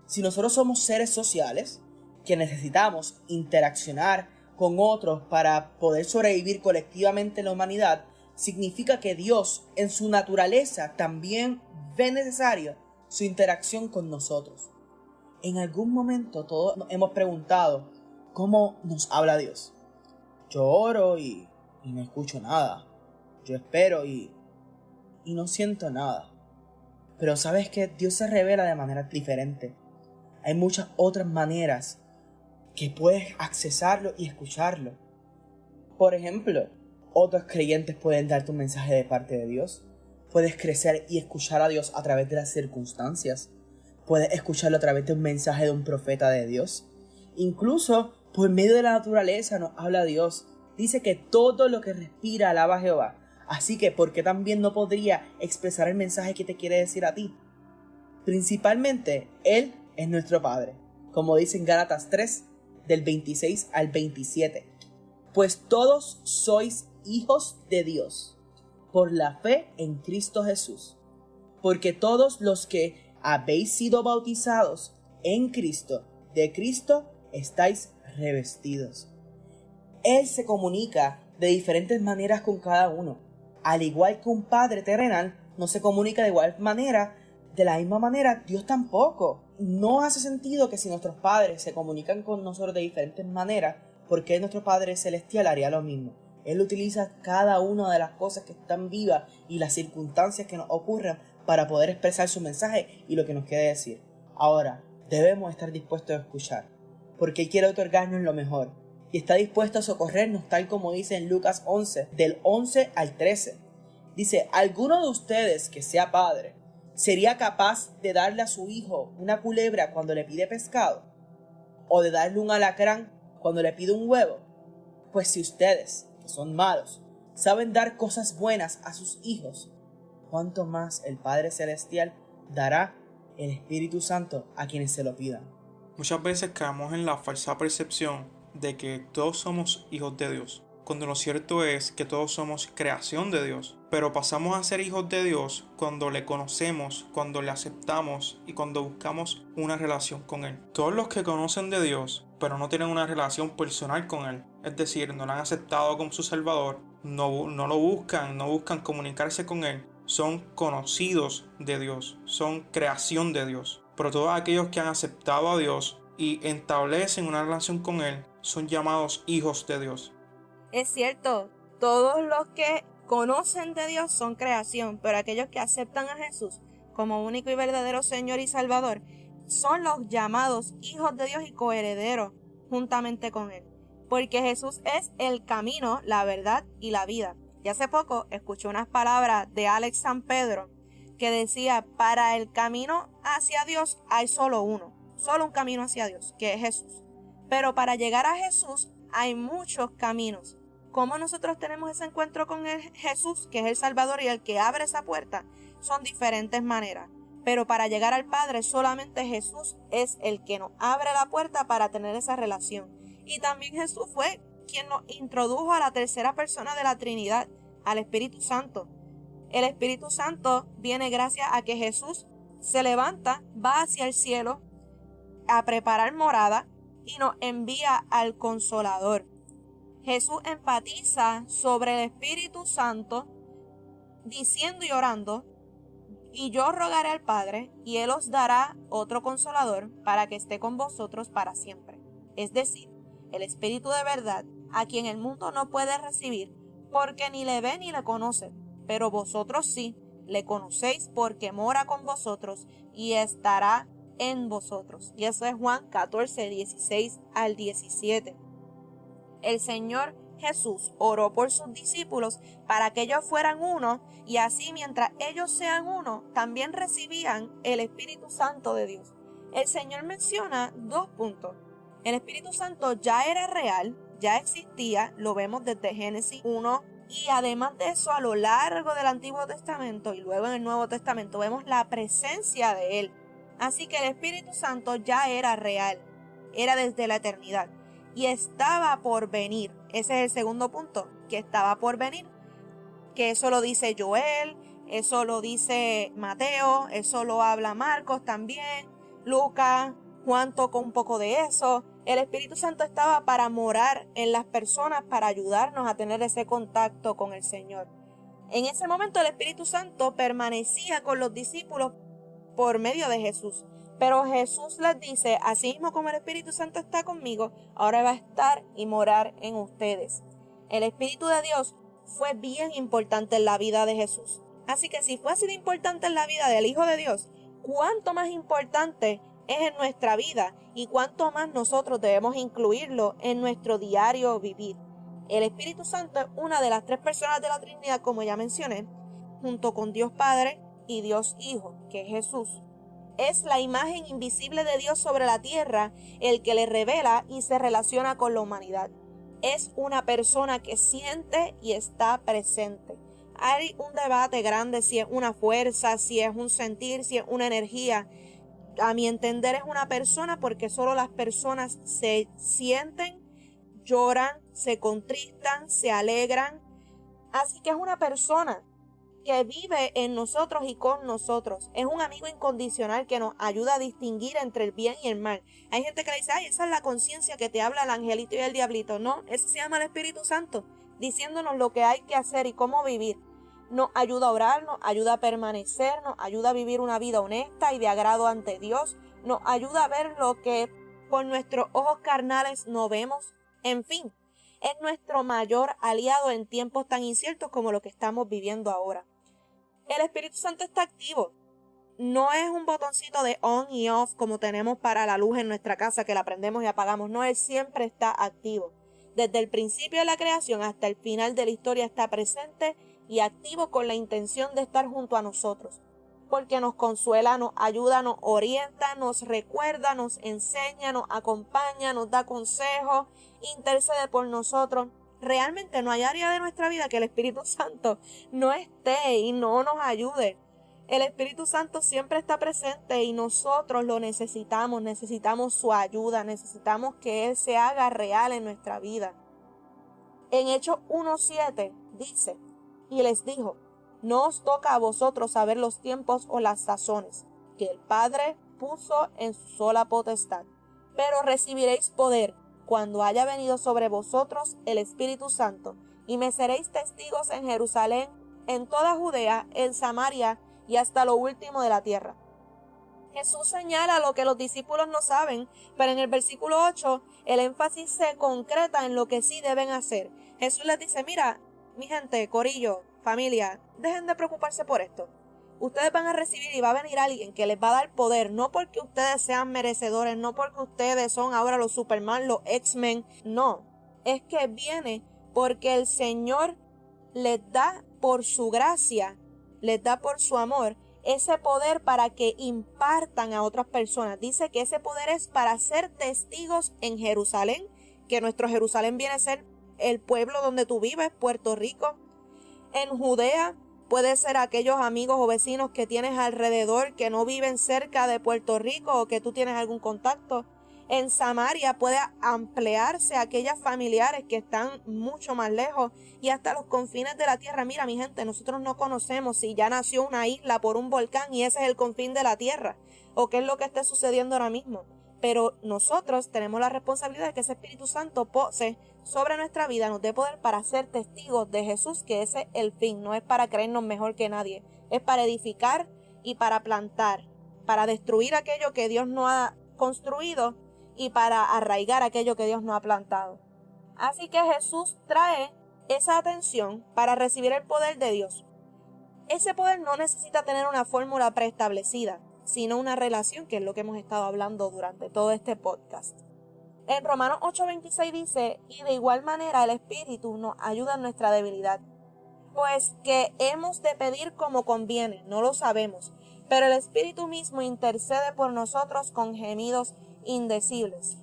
si nosotros somos seres sociales, que necesitamos interaccionar con otros para poder sobrevivir colectivamente en la humanidad, significa que Dios en su naturaleza también ve necesario su interacción con nosotros. En algún momento todos nos hemos preguntado cómo nos habla Dios. Yo oro y no escucho nada. Yo espero y no siento nada. Pero sabes que Dios se revela de manera diferente. Hay muchas otras maneras que puedes accesarlo y escucharlo. Por ejemplo, otros creyentes pueden darte un mensaje de parte de Dios. Puedes crecer y escuchar a Dios a través de las circunstancias. Puedes escucharlo a través de un mensaje de un profeta de Dios. Incluso por medio de la naturaleza nos habla Dios. Dice que todo lo que respira alaba a Jehová. Así que, ¿por qué también no podría expresar el mensaje que te quiere decir a ti? Principalmente, Él es nuestro Padre. Como dice en Gálatas 3, del 26 al 27. Pues todos sois hijos de Dios por la fe en Cristo Jesús. Porque todos los que habéis sido bautizados en Cristo, de Cristo estáis revestidos. Él se comunica de diferentes maneras con cada uno. Al igual que un padre terrenal no se comunica de igual manera, de la misma manera Dios tampoco. No hace sentido que si nuestros padres se comunican con nosotros de diferentes maneras, porque nuestro Padre Celestial haría lo mismo. Él utiliza cada una de las cosas que están vivas y las circunstancias que nos ocurren para poder expresar su mensaje y lo que nos quiere decir. Ahora, debemos estar dispuestos a escuchar, porque Él quiere otorgarnos lo mejor y está dispuesto a socorrernos, tal como dice en Lucas 11, del 11 al 13. Dice: ¿alguno de ustedes que sea padre sería capaz de darle a su hijo una culebra cuando le pide pescado? ¿O de darle un alacrán cuando le pide un huevo? Pues si ustedes, que son malos, saben dar cosas buenas a sus hijos, ¿cuánto más el Padre Celestial dará el Espíritu Santo a quienes se lo pidan? Muchas veces caemos en la falsa percepción de que todos somos hijos de Dios, cuando lo cierto es que todos somos creación de Dios. Pero pasamos a ser hijos de Dios cuando le conocemos, cuando le aceptamos y cuando buscamos una relación con Él. Todos los que conocen de Dios, pero no tienen una relación personal con Él, es decir, no lo han aceptado como su Salvador, no lo buscan, no buscan comunicarse con Él, son conocidos de Dios, son creación de Dios. Pero todos aquellos que han aceptado a Dios y establecen una relación con Él, son llamados hijos de Dios. Es cierto, todos los que conocen de Dios son creación, pero aquellos que aceptan a Jesús como único y verdadero Señor y Salvador son los llamados hijos de Dios y coherederos juntamente con Él. Porque Jesús es el camino, la verdad y la vida. Y hace poco escuché unas palabras de Alex San Pedro que decía: para el camino hacia Dios hay solo uno, solo un camino hacia Dios, que es Jesús. Pero para llegar a Jesús hay muchos caminos. ¿Cómo nosotros tenemos ese encuentro con Jesús, que es el Salvador y el que abre esa puerta? Son diferentes maneras. Pero para llegar al Padre, solamente Jesús es el que nos abre la puerta para tener esa relación. Y también Jesús fue quien nos introdujo a la tercera persona de la Trinidad, al Espíritu Santo. El Espíritu Santo viene gracias a que Jesús se levanta, va hacia el cielo a preparar morada y nos envía al Consolador. Jesús enfatiza sobre el Espíritu Santo diciendo y orando: y yo rogaré al Padre, y Él os dará otro Consolador para que esté con vosotros para siempre. Es decir, el Espíritu de verdad, a quien el mundo no puede recibir, porque ni le ve ni le conoce, pero vosotros sí, le conocéis porque mora con vosotros y estará en vosotros. Y eso es Juan 14, 16 al 17. El Señor Jesús oró por sus discípulos para que ellos fueran uno, y así mientras ellos sean uno, también recibían el Espíritu Santo de Dios. El Señor menciona 2 puntos. El Espíritu Santo ya era real, ya existía, lo vemos desde Génesis 1, y además de eso, a lo largo del Antiguo Testamento y luego en el Nuevo Testamento vemos la presencia de Él. Así que el Espíritu Santo ya era real, era desde la eternidad y estaba por venir. Ese es el segundo punto, que estaba por venir. Que eso lo dice Joel, eso lo dice Mateo, eso lo habla Marcos también, Lucas, Juan toca un poco de eso. El Espíritu Santo estaba para morar en las personas, para ayudarnos a tener ese contacto con el Señor. En ese momento el Espíritu Santo permanecía con los discípulos por medio de Jesús. Pero Jesús les dice: así mismo como el Espíritu Santo está conmigo, ahora va a estar y morar en ustedes. El Espíritu de Dios fue bien importante en la vida de Jesús. Así que si fue así de importante en la vida del Hijo de Dios, ¿cuánto más importante es en nuestra vida y cuánto más nosotros debemos incluirlo en nuestro diario vivir? El Espíritu Santo es una de las 3 personas de la Trinidad, como ya mencioné, junto con Dios Padre y Dios Hijo, que es Jesús. Es la imagen invisible de Dios sobre la tierra, el que le revela y se relaciona con la humanidad. Es una persona que siente y está presente. Hay un debate grande si es una fuerza, si es un sentir, si es una energía. A mi entender es una persona, porque solo las personas se sienten, lloran, se contristan, se alegran. Así que es una persona que vive en nosotros y con nosotros. Es un amigo incondicional que nos ayuda a distinguir entre el bien y el mal. Hay gente que le dice: ay, esa es la conciencia que te habla el angelito y el diablito. No, ese se llama el Espíritu Santo, diciéndonos lo que hay que hacer y cómo vivir. Nos ayuda a orar, nos ayuda a permanecer, nos ayuda a vivir una vida honesta y de agrado ante Dios. Nos ayuda a ver lo que con nuestros ojos carnales no vemos. En fin, es nuestro mayor aliado en tiempos tan inciertos como lo que estamos viviendo ahora. El Espíritu Santo está activo. No es un botoncito de on y off como tenemos para la luz en nuestra casa, que la prendemos y apagamos. No, Él siempre está activo. Desde el principio de la creación hasta el final de la historia está presente y activo con la intención de estar junto a nosotros. Porque nos consuela, nos ayuda, nos orienta, nos recuerda, nos enseña, nos acompaña, nos da consejos, intercede por nosotros. Realmente no hay área de nuestra vida que el Espíritu Santo no esté y no nos ayude. El Espíritu Santo siempre está presente y nosotros lo necesitamos su ayuda, necesitamos que Él se haga real en nuestra vida. En Hechos 1:7 dice: y les dijo: no os toca a vosotros saber los tiempos o las sazones que el Padre puso en su sola potestad, pero recibiréis poder cuando haya venido sobre vosotros el Espíritu Santo, y me seréis testigos en Jerusalén, en toda Judea, en Samaria y hasta lo último de la tierra. Jesús señala lo que los discípulos no saben, pero en el versículo 8 el énfasis se concreta en lo que sí deben hacer. Jesús les dice: mira, mi gente, corillo, familia, dejen de preocuparse por esto. Ustedes van a recibir y va a venir alguien que les va a dar poder, no porque ustedes sean merecedores, no porque ustedes son ahora los Superman, los X-Men, no. Es que viene porque el Señor les da por su gracia, les da por su amor, ese poder para que impartan a otras personas. Dice que ese poder es para ser testigos en Jerusalén, que nuestro Jerusalén viene a ser el pueblo donde tú vives, Puerto Rico. En Judea puede ser aquellos amigos o vecinos que tienes alrededor que no viven cerca de Puerto Rico o que tú tienes algún contacto. En Samaria puede ampliarse a aquellas familiares que están mucho más lejos y hasta los confines de la tierra. Mira, mi gente, nosotros no conocemos si ya nació una isla por un volcán y ese es el confín de la tierra o qué es lo que esté sucediendo ahora mismo. Pero nosotros tenemos la responsabilidad de que ese Espíritu Santo pose sobre nuestra vida, nos dé poder para ser testigos de Jesús, que ese es el fin. No es para creernos mejor que nadie, es para edificar y para plantar, para destruir aquello que Dios no ha construido y para arraigar aquello que Dios no ha plantado. Así que Jesús trae esa atención para recibir el poder de Dios. Ese poder no necesita tener una fórmula preestablecida, sino una relación, que es lo que hemos estado hablando durante todo este podcast. En Romanos 8:26 dice, y de igual manera el Espíritu nos ayuda en nuestra debilidad, pues que hemos de pedir como conviene, no lo sabemos, pero el Espíritu mismo intercede por nosotros con gemidos indecibles.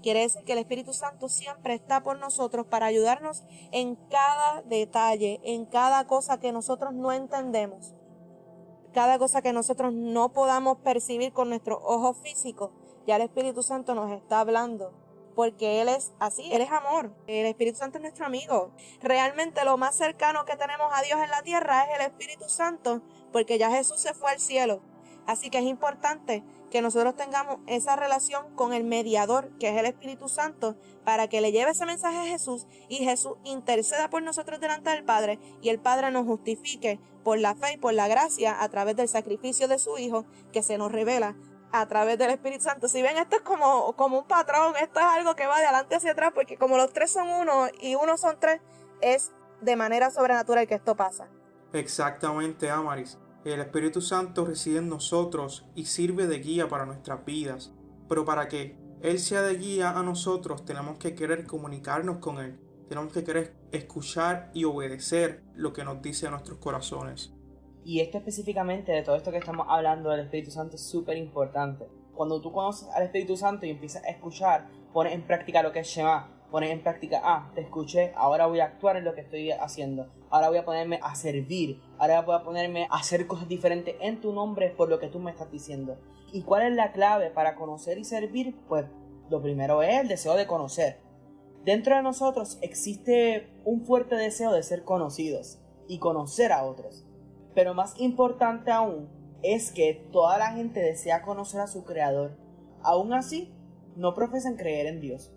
Quiere decir que el Espíritu Santo siempre está por nosotros para ayudarnos en cada detalle, en cada cosa que nosotros no entendemos, cada cosa que nosotros no podamos percibir con nuestros ojos físicos. Ya el Espíritu Santo nos está hablando, porque Él es así, Él es amor. El Espíritu Santo es nuestro amigo. Realmente lo más cercano que tenemos a Dios en la tierra es el Espíritu Santo, porque ya Jesús se fue al cielo. Así que es importante que nosotros tengamos esa relación con el mediador, que es el Espíritu Santo, para que le lleve ese mensaje a Jesús y Jesús interceda por nosotros delante del Padre y el Padre nos justifique por la fe y por la gracia a través del sacrificio de su Hijo, que se nos revela a través del Espíritu Santo. Si ven, esto es como un patrón, esto es algo que va de adelante hacia atrás, porque como los tres son uno y uno son tres, es de manera sobrenatural que esto pasa. Exactamente, Amaris. El Espíritu Santo reside en nosotros y sirve de guía para nuestras vidas. Pero para que Él sea de guía a nosotros, tenemos que querer comunicarnos con Él. Tenemos que querer escuchar y obedecer lo que nos dice a nuestros corazones. Y esto específicamente de todo esto que estamos hablando del Espíritu Santo es súper importante. Cuando tú conoces al Espíritu Santo y empiezas a escuchar, pones en práctica lo que es Shema. Pones en práctica, te escuché, ahora voy a actuar en lo que estoy haciendo. Ahora voy a ponerme a servir. Ahora voy a ponerme a hacer cosas diferentes en tu nombre por lo que tú me estás diciendo. ¿Y cuál es la clave para conocer y servir? Pues lo primero es el deseo de conocer. Dentro de nosotros existe un fuerte deseo de ser conocidos y conocer a otros. Pero más importante aún es que toda la gente desea conocer a su Creador. Aún así, no profesan creer en Dios.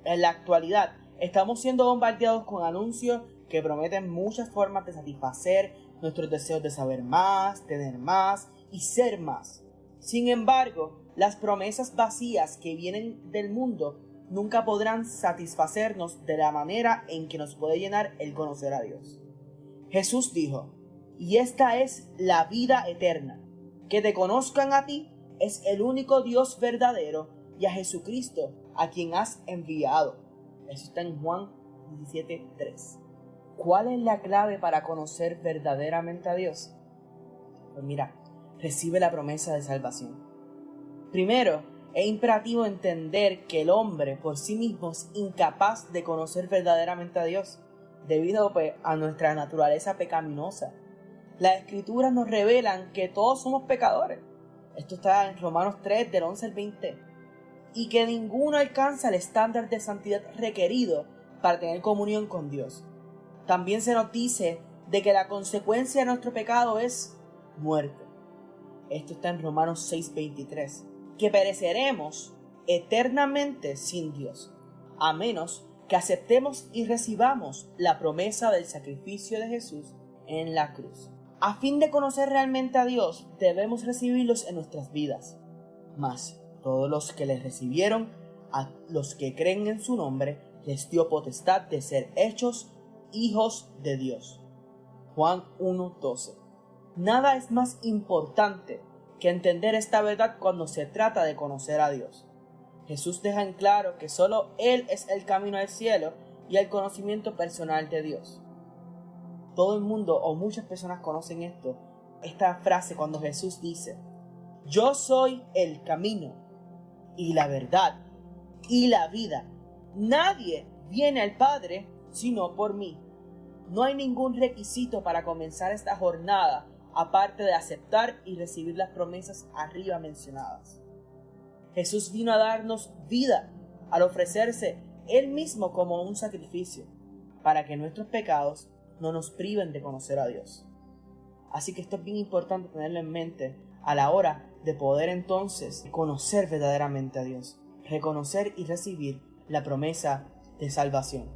En la actualidad, estamos siendo bombardeados con anuncios que prometen muchas formas de satisfacer nuestros deseos de saber más, tener más y ser más. Sin embargo, las promesas vacías que vienen del mundo nunca podrán satisfacernos de la manera en que nos puede llenar el conocer a Dios. Jesús dijo, y esta es la vida eterna, que te conozcan a ti, es el único Dios verdadero, y a Jesucristo, a quien has enviado. Eso está en Juan 17:3. ¿Cuál es la clave para conocer verdaderamente a Dios? Pues mira, recibe la promesa de salvación. Primero, es imperativo entender que el hombre por sí mismo es incapaz de conocer verdaderamente a Dios, debido a nuestra naturaleza pecaminosa. Las Escrituras nos revelan que todos somos pecadores. Esto está en Romanos 3, del 11 al 20. Y que ninguno alcanza el estándar de santidad requerido para tener comunión con Dios. También se nos dice de que la consecuencia de nuestro pecado es muerte. Esto está en Romanos 6:23. Que pereceremos eternamente sin Dios, a menos que aceptemos y recibamos la promesa del sacrificio de Jesús en la cruz. A fin de conocer realmente a Dios, debemos recibirlos en nuestras vidas. Mas todos los que les recibieron, a los que creen en su nombre, les dio potestad de ser hechos hijos de Dios. Juan 1:12. Nada es más importante que entender esta verdad cuando se trata de conocer a Dios. Jesús deja en claro que solo Él es el camino al cielo y al conocimiento personal de Dios. Todo el mundo o muchas personas conocen esta frase cuando Jesús dice, yo soy el camino y la verdad y la vida. Nadie viene al Padre sino por mí. No hay ningún requisito para comenzar esta jornada aparte de aceptar y recibir las promesas arriba mencionadas. Jesús vino a darnos vida al ofrecerse Él mismo como un sacrificio para que nuestros pecados no nos priven de conocer a Dios. Así que esto es bien importante tenerlo en mente a la hora de poder entonces conocer verdaderamente a Dios, reconocer y recibir la promesa de salvación.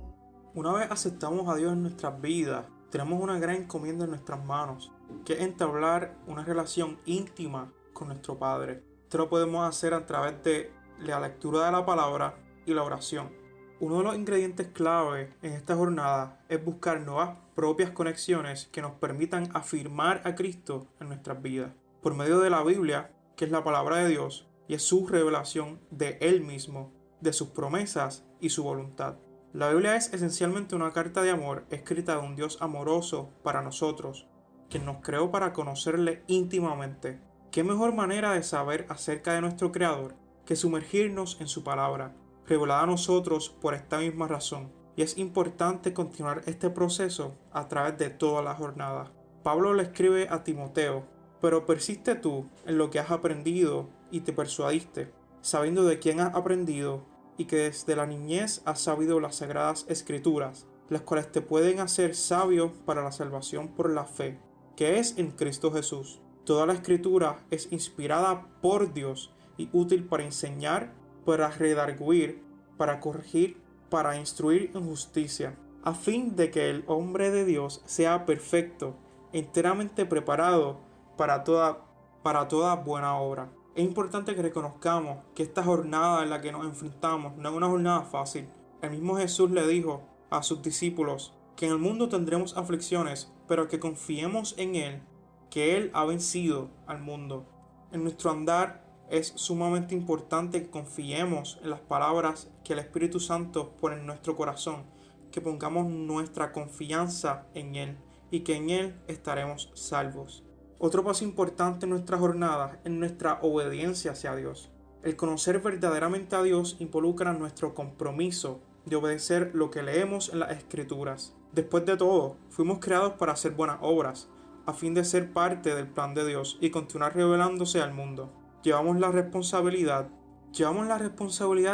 Una vez aceptamos a Dios en nuestras vidas, tenemos una gran encomienda en nuestras manos, que es entablar una relación íntima con nuestro Padre. Esto lo podemos hacer a través de la lectura de la palabra y la oración. Uno de los ingredientes clave en esta jornada es buscar nuevas propias conexiones que nos permitan afirmar a Cristo en nuestras vidas. Por medio de la Biblia, que es la palabra de Dios, y es su revelación de Él mismo, de sus promesas y su voluntad. La Biblia es esencialmente una carta de amor escrita de un Dios amoroso para nosotros, quien nos creó para conocerle íntimamente. ¿Qué mejor manera de saber acerca de nuestro Creador que sumergirnos en su palabra, revelada a nosotros por esta misma razón? Y es importante continuar este proceso a través de toda la jornada. Pablo le escribe a Timoteo: pero persiste tú en lo que has aprendido y te persuadiste, sabiendo de quién has aprendido y que desde la niñez has sabido las sagradas escrituras, las cuales te pueden hacer sabio para la salvación por la fe, que es en Cristo Jesús. Toda la escritura es inspirada por Dios y útil para enseñar, para redarguir, para corregir, para instruir en justicia, a fin de que el hombre de Dios sea perfecto, enteramente preparado para toda buena obra. Es importante que reconozcamos que esta jornada en la que nos enfrentamos no es una jornada fácil. El mismo Jesús le dijo a sus discípulos que en el mundo tendremos aflicciones, pero que confiemos en Él, que Él ha vencido al mundo. En nuestro andar es sumamente importante que confiemos en las palabras que el Espíritu Santo pone en nuestro corazón, que pongamos nuestra confianza en Él y que en Él estaremos salvos. Otro paso importante en nuestra jornada es nuestra obediencia hacia Dios. El conocer verdaderamente a Dios involucra nuestro compromiso de obedecer lo que leemos en las Escrituras. Después de todo, fuimos creados para hacer buenas obras, a fin de ser parte del plan de Dios y continuar revelándose al mundo. Llevamos la responsabilidad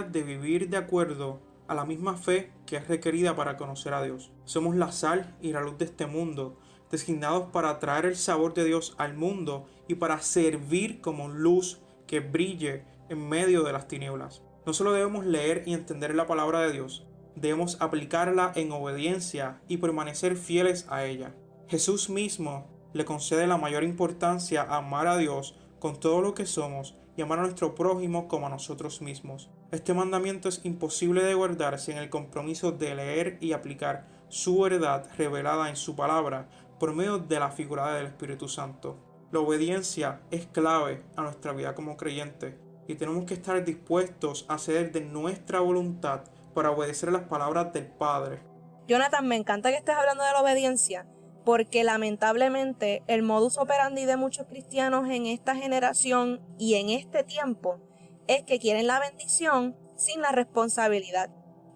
de vivir de acuerdo a la misma fe que es requerida para conocer a Dios. Somos la sal y la luz de este mundo, designados para traer el sabor de Dios al mundo y para servir como luz que brille en medio de las tinieblas. No solo debemos leer y entender la palabra de Dios, debemos aplicarla en obediencia y permanecer fieles a ella. Jesús mismo le concede la mayor importancia a amar a Dios con todo lo que somos y amar a nuestro prójimo como a nosotros mismos. Este mandamiento es imposible de guardar sin el compromiso de leer y aplicar su verdad revelada en su palabra por medio de la figura del Espíritu Santo. La obediencia es clave a nuestra vida como creyentes y tenemos que estar dispuestos a ceder de nuestra voluntad para obedecer las palabras del Padre. Jonathan, me encanta que estés hablando de la obediencia, porque lamentablemente el modus operandi de muchos cristianos en esta generación y en este tiempo es que quieren la bendición sin la responsabilidad.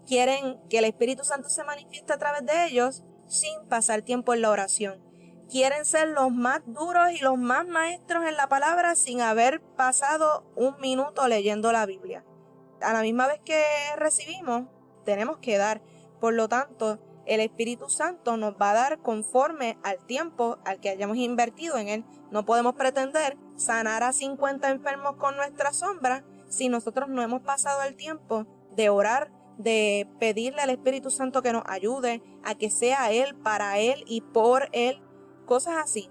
Quieren que el Espíritu Santo se manifieste a través de ellos sin pasar tiempo en la oración. Quieren ser los más duros y los más maestros en la palabra sin haber pasado un minuto leyendo la Biblia. A la misma vez que recibimos, tenemos que dar. Por lo tanto, el Espíritu Santo nos va a dar conforme al tiempo al que hayamos invertido en Él. No podemos pretender sanar a 50 enfermos con nuestra sombra si nosotros no hemos pasado el tiempo de orar, de pedirle al Espíritu Santo que nos ayude a que sea Él, para Él y por Él, cosas así.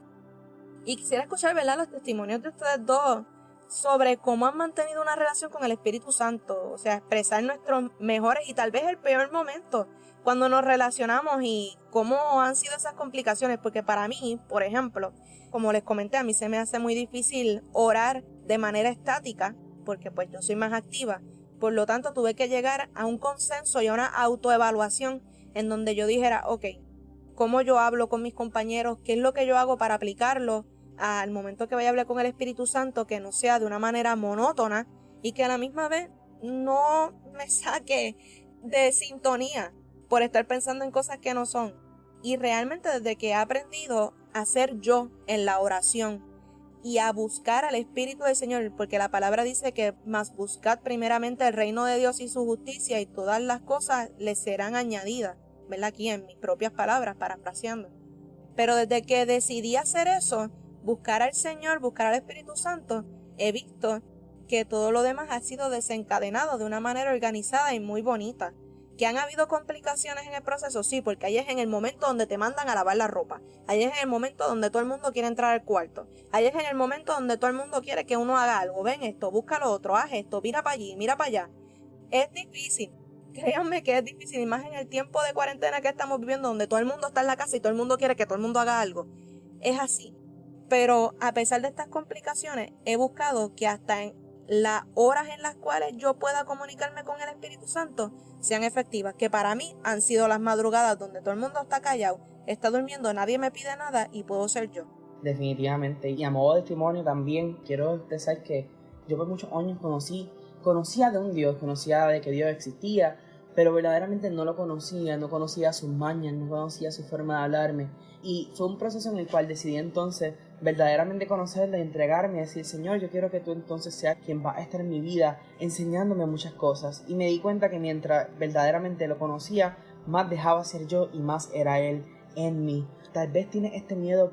Y quisiera escuchar, ¿verdad?, los testimonios de ustedes dos sobre cómo han mantenido una relación con el Espíritu Santo, o sea, expresar nuestros mejores y tal vez el peor momento cuando nos relacionamos y cómo han sido esas complicaciones, porque para mí, por ejemplo, como les comenté, a mí se me hace muy difícil orar de manera estática, porque pues yo soy más activa. Por lo tanto, tuve que llegar a un consenso y a una autoevaluación en donde yo dijera, ok, ¿cómo yo hablo con mis compañeros? ¿Qué es lo que yo hago para aplicarlo al momento que vaya a hablar con el Espíritu Santo? Que no sea de una manera monótona y que a la misma vez no me saque de sintonía por estar pensando en cosas que no son. Y realmente desde que he aprendido a ser yo en la oración y a buscar al Espíritu del Señor, porque la palabra dice que más buscad primeramente el reino de Dios y su justicia y todas las cosas les serán añadidas, ¿verdad? Aquí en mis propias palabras, parafraseando. Pero desde que decidí hacer eso, buscar al Señor, buscar al Espíritu Santo, he visto que todo lo demás ha sido desencadenado de una manera organizada y muy bonita. ¿Que han habido complicaciones en el proceso? Sí, porque ahí es en el momento donde te mandan a lavar la ropa. Ahí es en el momento donde todo el mundo quiere entrar al cuarto. Ahí es en el momento donde todo el mundo quiere que uno haga algo. Ven esto, busca lo otro, haz esto, mira para allí, mira para allá. Es difícil. Créanme que es difícil, y más en el tiempo de cuarentena que estamos viviendo, donde todo el mundo está en la casa y todo el mundo quiere que todo el mundo haga algo. Es así. Pero a pesar de estas complicaciones, he buscado que hasta en las horas en las cuales yo pueda comunicarme con el Espíritu Santo sean efectivas, que para mí han sido las madrugadas donde todo el mundo está callado, está durmiendo, nadie me pide nada y puedo ser yo. Definitivamente. Y a modo de testimonio también quiero expresar que yo por muchos años conocía de un Dios, conocía de que Dios existía, pero verdaderamente no lo conocía, no conocía sus mañas, no conocía su forma de hablarme. Y fue un proceso en el cual decidí entonces verdaderamente conocerle y entregarme y decir, Señor, yo quiero que tú entonces seas quien va a estar en mi vida enseñándome muchas cosas. Y me di cuenta que mientras verdaderamente lo conocía, más dejaba ser yo y más era Él en mí. Tal vez tienes este miedo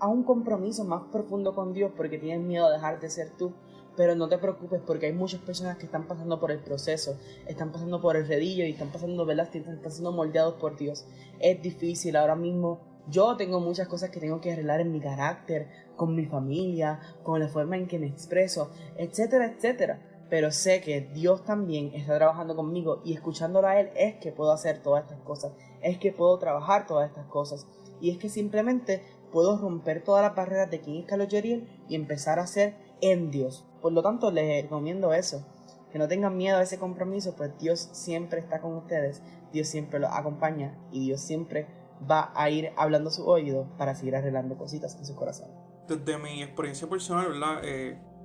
a un compromiso más profundo con Dios porque tienes miedo de dejar de ser tú. Pero no te preocupes porque hay muchas personas que están pasando por el proceso, están pasando por el redillo y están pasando, ¿verdad? Están siendo moldeados por Dios. Es difícil ahora mismo. Yo tengo muchas cosas que tengo que arreglar en mi carácter, con mi familia, con la forma en que me expreso, etcétera, etcétera. Pero sé que Dios también está trabajando conmigo y escuchándolo a Él es que puedo hacer todas estas cosas, es que puedo trabajar todas estas cosas. Y es que simplemente puedo romper todas las barreras de quién es Carlos Yeriel y empezar a ser en Dios. Por lo tanto, les recomiendo eso, que no tengan miedo a ese compromiso, pues Dios siempre está con ustedes, Dios siempre los acompaña y Dios siempre va a ir hablando a su oído para seguir arreglando cositas en su corazón. Desde mi experiencia personal, ¿verdad?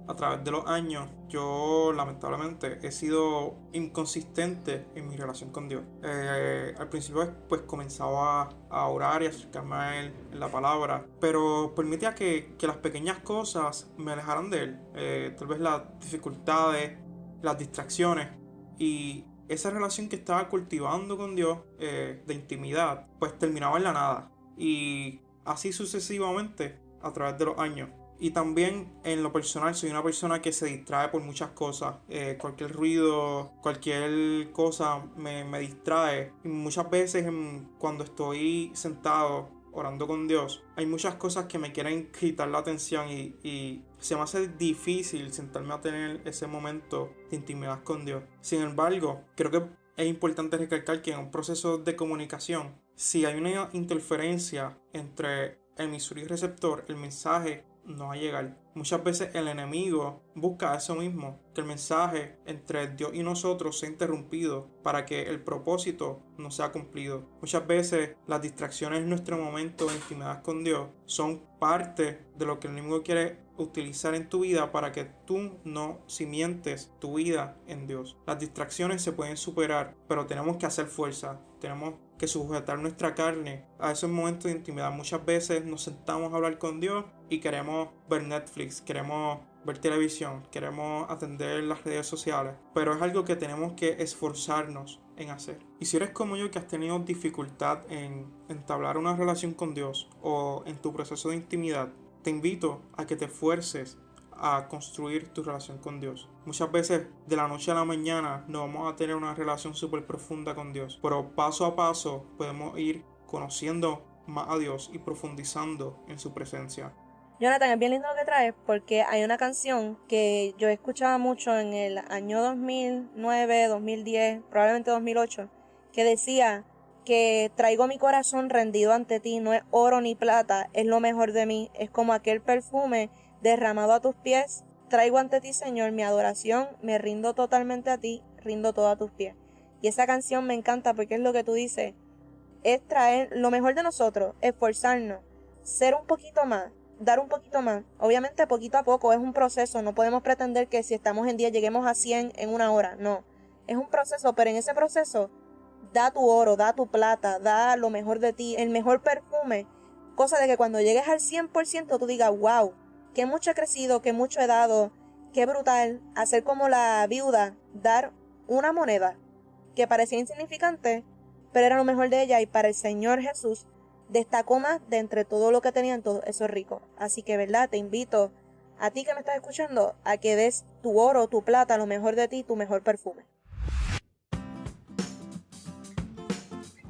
A través de los años, yo lamentablemente he sido inconsistente en mi relación con Dios. Al principio pues comenzaba a orar y a acercarme a Él en la palabra, pero permitía que las pequeñas cosas me alejaran de Él. Tal vez las dificultades, las distracciones y esa relación que estaba cultivando con Dios de intimidad, pues terminaba en la nada. Y así sucesivamente a través de los años. Y también en lo personal soy una persona que se distrae por muchas cosas. Cualquier ruido, cualquier cosa me distrae. Y muchas veces cuando estoy sentado orando con Dios, hay muchas cosas que me quieren quitar la atención y se me hace difícil sentarme a tener ese momento de intimidad con Dios. Sin embargo, creo que es importante recalcar que en un proceso de comunicación, si hay una interferencia entre emisor y receptor, el mensaje no va a llegar. Muchas veces el enemigo busca eso mismo, que el mensaje entre Dios y nosotros sea interrumpido para que el propósito no sea cumplido. Muchas veces las distracciones en nuestro momento de intimidad con Dios son parte de lo que el enemigo quiere utilizar en tu vida para que tú no cimientes tu vida en Dios. Las distracciones se pueden superar, pero tenemos que hacer fuerza. Tenemos que sujetar nuestra carne a esos momentos de intimidad. Muchas veces nos sentamos a hablar con Dios y queremos ver Netflix, queremos ver televisión, queremos atender las redes sociales, pero es algo que tenemos que esforzarnos en hacer. Y si eres como yo que has tenido dificultad en entablar una relación con Dios o en tu proceso de intimidad, te invito a que te esfuerces a construir tu relación con Dios. Muchas veces de la noche a la mañana no vamos a tener una relación súper profunda con Dios, pero paso a paso podemos ir conociendo más a Dios y profundizando en su presencia. Jonathan, es bien lindo lo que traes porque hay una canción que yo escuchaba mucho en el año 2009, 2010, probablemente 2008, que decía que traigo mi corazón rendido ante ti, no es oro ni plata, es lo mejor de mí, es como aquel perfume derramado a tus pies. Traigo ante ti, Señor, mi adoración, me rindo totalmente a ti, rindo todo a tus pies. Y esa canción me encanta porque es lo que tú dices, es traer lo mejor de nosotros, esforzarnos, ser un poquito más, dar un poquito más. Obviamente poquito a poco, es un proceso, no podemos pretender que si estamos en 10 lleguemos a 100 en una hora, no. es un proceso, pero en ese proceso da tu oro, da tu plata, da lo mejor de ti, el mejor perfume, cosa de que cuando llegues al 100% tú digas, wow, que mucho he crecido, que mucho he dado, qué brutal, hacer como la viuda, dar una moneda que parecía insignificante, pero era lo mejor de ella, y para el Señor Jesús destacó más de entre todo lo que tenían todos esos ricos. Así que, ¿verdad? Te invito a ti que me estás escuchando a que des tu oro, tu plata, lo mejor de ti, tu mejor perfume.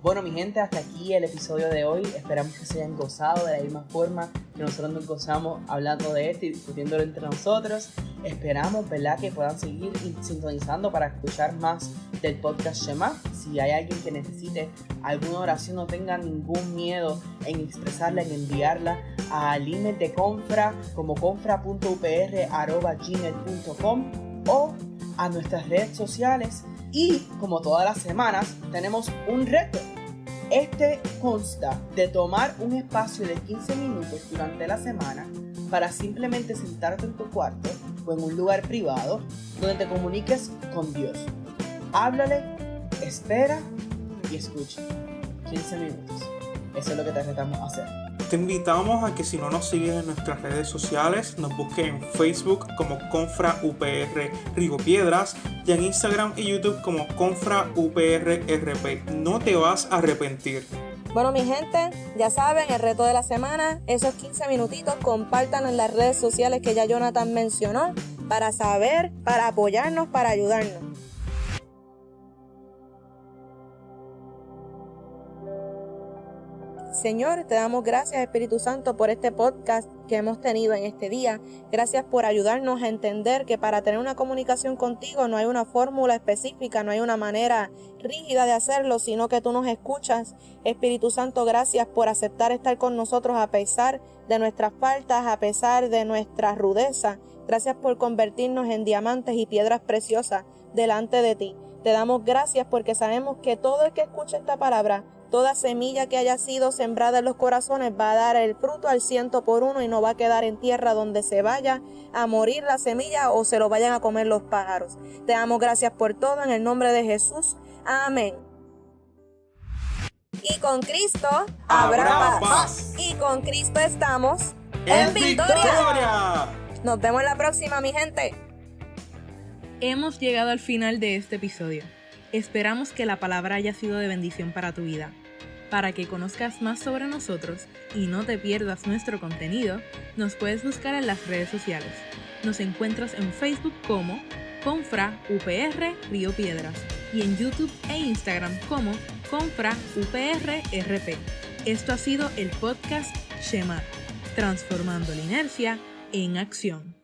Bueno, mi gente, hasta aquí el episodio de hoy. Esperamos que se hayan gozado de la misma forma que nosotros nos gozamos hablando de esto y discutiéndolo entre nosotros. Esperamos, ¿verdad?, que puedan seguir sintonizando para escuchar más del podcast Shema. Si hay alguien que necesite alguna oración, no tengan ningún miedo en expresarla, en enviarla al email de Confra como confra.upr@gmail.com o a nuestras redes sociales. Y como todas las semanas tenemos un reto. Este consta de tomar un espacio de 15 minutos durante la semana para simplemente sentarte en tu cuarto o en un lugar privado donde te comuniques con Dios. Háblale, espera y escucha. 15 minutos. Eso es lo que te retamos a hacer. Te invitamos a que si no nos sigues en nuestras redes sociales, nos busques en Facebook como Confra UPR Río Piedras y en Instagram y YouTube como Confra UPR RP. No te vas a arrepentir. Bueno, mi gente, ya saben, el reto de la semana, esos 15 minutitos, compártanlo en las redes sociales que ya Jonathan mencionó, para saber, para apoyarnos, para ayudarnos. Señor, te damos gracias, Espíritu Santo, por este podcast que hemos tenido en este día. Gracias por ayudarnos a entender que para tener una comunicación contigo no hay una fórmula específica, no hay una manera rígida de hacerlo, sino que tú nos escuchas. Espíritu Santo, gracias por aceptar estar con nosotros a pesar de nuestras faltas, a pesar de nuestra rudeza. Gracias por convertirnos en diamantes y piedras preciosas delante de ti. Te damos gracias porque sabemos que todo el que escucha esta palabra, toda semilla que haya sido sembrada en los corazones va a dar el fruto al 100% y no va a quedar en tierra donde se vaya a morir la semilla o se lo vayan a comer los pájaros. Te damos gracias por todo en el nombre de Jesús. Amén. Y con Cristo habrá paz. Y con Cristo estamos en victoria. Nos vemos en la próxima, mi gente. Hemos llegado al final de este episodio. Esperamos que la palabra haya sido de bendición para tu vida. Para que conozcas más sobre nosotros y no te pierdas nuestro contenido, nos puedes buscar en las redes sociales. Nos encuentras en Facebook como Confra UPR Río Piedras y en YouTube e Instagram como Confra UPR RP. Esto ha sido el podcast Shema, transformando la inercia en acción.